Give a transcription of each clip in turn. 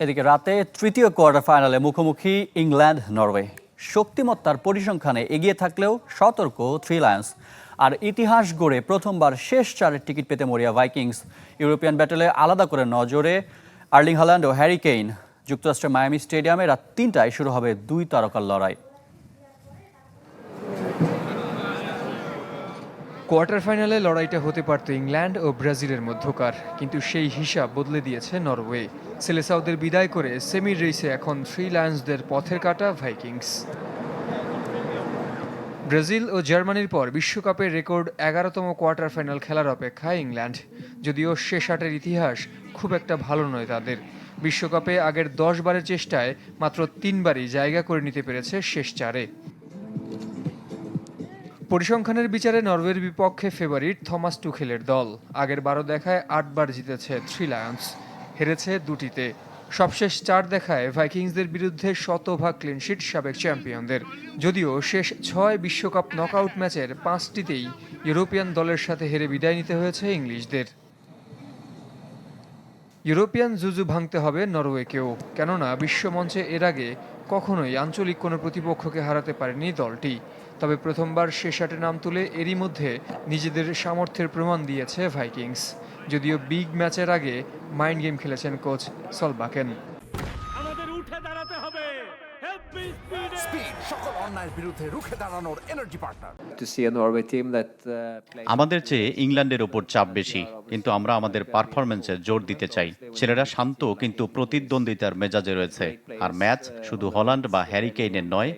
এদিকে রাতে তৃতীয় কোয়ার্টার ফাইনালে মুখোমুখি ইংল্যান্ড নরওয়ে। শক্তিমত্তার পরিসংখ্যানে এগিয়ে থাকলেও সতর্ক থ্রি লায়ন্স। আর ইতিহাস গড়ে প্রথমবার শেষ চারের টিকিট পেতে মরিয়া ভাইকিংস। ইউরোপিয়ান ব্যাটেলে আলাদা করে নজরে আর্লিং হল্যান্ড ও হ্যারি কেইন। যুক্তরাষ্ট্রের মায়ামি স্টেডিয়ামে রাত ৩টায় শুরু হবে দুই তারকার লড়াই। কোয়ার্টার ফাইনালে লড়াইটা হতে পারত ইংল্যান্ড ও ব্রাজিলের মধ্যকার, কিন্তু সেই হিসাব বদলে দিয়েছে নরওয়ে। সেলেসাওদের বিদায় করে সেমির রেসে এখন থ্রি লায়ন্সদের পথের কাটা ভাইকিংস। ব্রাজিল ও জার্মানির পর বিশ্বকাপের রেকর্ড 11তম কোয়ার্টার ফাইনাল খেলার অপেক্ষায় ইংল্যান্ড। যদিও শেষ আটের ইতিহাস খুব একটা ভালো নয় তাদের। বিশ্বকাপে আগের 10 বারের চেষ্টায় মাত্র 3বারই জায়গা করে নিতে পেরেছে শেষ চারে। পরিসংখ্যানের বিচারে নরওয়ের বিপক্ষে ফেভারিট থমাস টুখেলের দল। আগের 12 দেখায় 8 বার জিতেছে থ্রি লায়ন্স, হেরেছে 2টিতে। সবশেষ 4 দেখায় ভাইকিংসদের বিরুদ্ধে শতভাগ ক্লিনশিট সাবেক চ্যাম্পিয়নদের। যদিও শেষ 6 বিশ্বকাপ নকআউট ম্যাচের 5টিতেই ইউরোপিয়ান দলের সাথে হেরে বিদায় নিতে হয়েছে ইংলিশদের। ইউরোপিয়ান জুজু ভাঙতে হবে নরওয়েকেও, কেননা বিশ্বমঞ্চে এর আগে কখনোই আঞ্চলিক কোনো প্রতিপক্ষকে হারাতে পারেনি দলটি। তবে প্রথমবার শেষ আটে নাম তুলে এরই মধ্যে নিজেদের সামর্থ্যের প্রমাণ দিয়েছে ভাইকিংস। যদিও বিগ ম্যাচের আগে মাইন্ড গেম খেলেছেন কোচ সলবাকেন। আমাদের উঠে দাঁড়াতে হবে, স্পিড সকল অন্যায়ের বিরুদ্ধে রুখে দাঁড়ানোর এনার্জি পার্টনার। আমাদের চেয়ে ইংল্যান্ডের ওপর চাপ বেশি, কিন্তু আমরা আমাদের পারফরম্যান্সে জোর দিতে চাই। ছেলেরা শান্ত কিন্তু প্রতিদ্বন্দ্বিতার মেজাজে রয়েছে। আর ম্যাচ শুধু হল্যান্ড বা হ্যারি কেইনের নয়,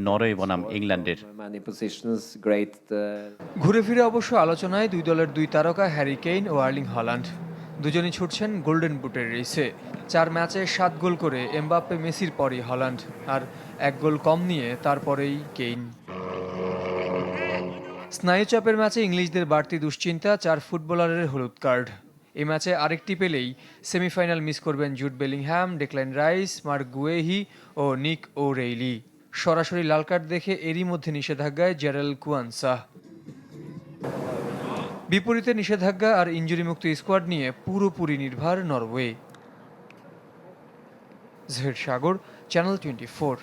নরওয়ে বনাম ইংল্যান্ডের। ঘুরে ফিরে অবশ্য আলোচনায় দুই দলের দুই তারকা হ্যারি কেইন ও আর্লিং হল্যান্ড। দুজনই ছুটছেন গোল্ডেন বুটের রেসে। 4 ম্যাচে 7 গোল করে এমবাপ্পে মেসির পরই হল্যান্ড, আর 1 গোল কম নিয়ে তারপরেই কেইন। স্নায়ুচাপের ম্যাচে ইংলিশদের বাড়তি দুশ্চিন্তা 4 ফুটবলারের হলুদ কার্ড। এই ম্যাচে আরেকটি পেলেই সেমিফাইনাল মিস করবেন Jude Bellingham, Declan Rice, Marc Guehi ও নিক ও'রেইলি। সরাসরি লাল কার্ড দেখে এরই মধ্যে নিষেধাজ্ঞায় জেরাল কুয়ানসাহ। বিপরীতে নিষেধাজ্ঞা আর ইনজুরিমুক্ত স্কোয়াড নিয়ে পুরোপুরি নির্ভর নরওয়ে। জহির সাগর, চ্যানেল 24।